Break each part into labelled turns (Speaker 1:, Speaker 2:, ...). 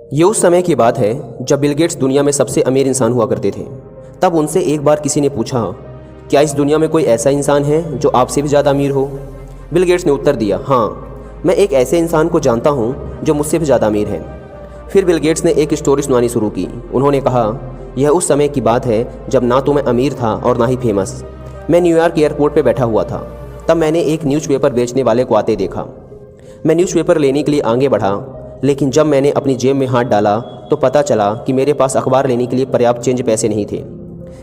Speaker 1: ये उस समय की बात है जब बिल गेट्स दुनिया में सबसे अमीर इंसान हुआ करते थे। तब उनसे एक बार किसी ने पूछा, क्या इस दुनिया में कोई ऐसा इंसान है जो आपसे भी ज़्यादा अमीर हो? बिल गेट्स ने उत्तर दिया, हाँ, मैं एक ऐसे इंसान को जानता हूँ जो मुझसे भी ज़्यादा अमीर है। फिर बिल गेट्स ने एक स्टोरी सुनानी शुरू की। उन्होंने कहा, यह उस समय की बात है जब ना तो मैं अमीर था और ना ही फेमस। मैं न्यूयॉर्क एयरपोर्ट पर बैठा हुआ था। तब मैंने एक न्यूज़पेपर बेचने वाले को आते देखा। मैं न्यूज़पेपर लेने के लिए आगे बढ़ा, लेकिन जब मैंने अपनी जेब में हाथ डाला तो पता चला कि मेरे पास अखबार लेने के लिए पर्याप्त चेंज पैसे नहीं थे।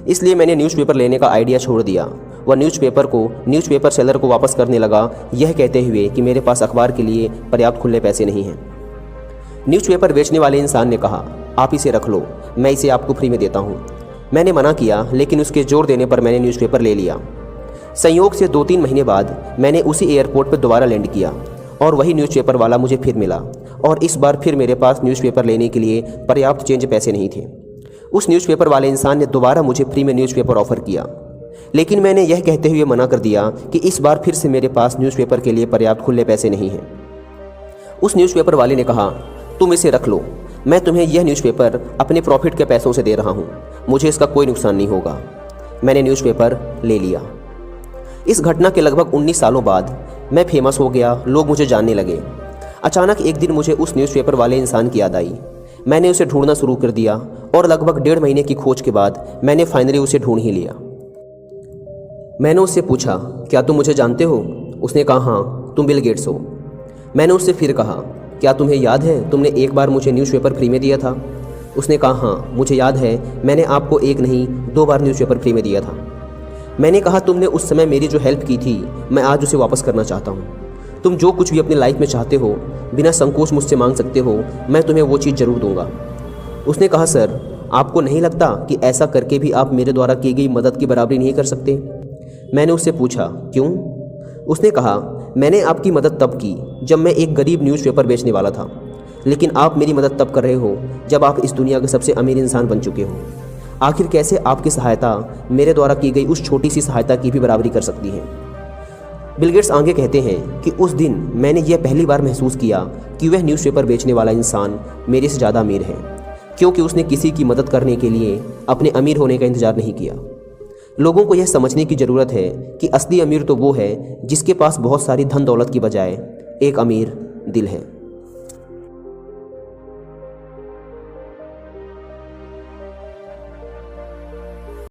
Speaker 1: इसलिए मैंने न्यूज़पेपर लेने का आइडिया छोड़ दिया। वह न्यूज़पेपर सेलर को वापस करने लगा, यह कहते हुए कि मेरे पास अखबार के लिए पर्याप्त खुले पैसे नहीं हैं। न्यूज़पेपर बेचने वाले इंसान ने कहा, आप इसे रख लो, मैं इसे आपको फ्री में देता हूँ। मैंने मना किया, लेकिन उसके जोर देने पर मैंने न्यूज़पेपर ले लिया। संयोग से 2-3 महीने बाद मैंने उसी एयरपोर्ट पर दोबारा लैंड किया और वही न्यूज़पेपर वाला मुझे फिर मिला, और इस बार फिर मेरे पास न्यूज़पेपर लेने के लिए पर्याप्त चेंज पैसे नहीं थे। उस न्यूज़पेपर वाले इंसान ने दोबारा मुझे फ्री में न्यूज़पेपर ऑफ़र किया, लेकिन मैंने यह कहते हुए मना कर दिया कि इस बार फिर से मेरे पास न्यूज़पेपर के लिए पर्याप्त खुले पैसे नहीं हैं। उस न्यूज़पेपर वाले ने कहा, तुम इसे रख लो, मैं तुम्हें यह न्यूज़पेपर अपने प्रॉफिट के पैसों से दे रहा हूँ, मुझे इसका कोई नुकसान नहीं होगा। मैंने न्यूज़पेपर ले लिया। इस घटना के लगभग 19 सालों बाद मैं फेमस हो गया, लोग मुझे जानने लगे। अचानक एक दिन मुझे उस न्यूज़पेपर वाले इंसान की याद आई। मैंने उसे ढूंढना शुरू कर दिया और लगभग 1.5 महीने की खोज के बाद मैंने फाइनली उसे ढूंढ ही लिया। मैंने उससे पूछा, क्या तुम मुझे जानते हो? उसने कहा, हाँ, तुम बिल गेट्स हो। मैंने उससे फिर कहा, क्या तुम्हें याद है तुमने एक बार मुझे न्यूज़पेपर फ्री में दिया था? उसने कहा, हाँ, मुझे याद है, मैंने आपको एक नहीं 2 बार न्यूज़पेपर फ्री में दिया था। मैंने कहा, तुमने उस समय मेरी जो हेल्प की थी, मैं आज उसे वापस करना चाहता हूँ। तुम जो कुछ भी अपनी लाइफ में चाहते हो, बिना संकोच मुझसे मांग सकते हो, मैं तुम्हें वो चीज़ ज़रूर दूंगा। उसने कहा, सर, आपको नहीं लगता कि ऐसा करके भी आप मेरे द्वारा की गई मदद की बराबरी नहीं कर सकते? मैंने उससे पूछा, क्यों? उसने कहा, मैंने आपकी मदद तब की जब मैं एक गरीब न्यूज़पेपर बेचने वाला था, लेकिन आप मेरी मदद तब कर रहे हो जब आप इस दुनिया के सबसे अमीर इंसान बन चुके हो। आखिर कैसे आपकी सहायता मेरे द्वारा की गई उस छोटी सी सहायता की भी बराबरी कर सकती है? बिल गेट्स आगे कहते हैं कि उस दिन मैंने यह पहली बार महसूस किया कि वह न्यूज़पेपर बेचने वाला इंसान मेरे से ज़्यादा अमीर है, क्योंकि उसने किसी की मदद करने के लिए अपने अमीर होने का इंतज़ार नहीं किया। लोगों को यह समझने की ज़रूरत है कि असली अमीर तो वो है जिसके पास बहुत सारी धन दौलत की बजाय एक अमीर दिल है।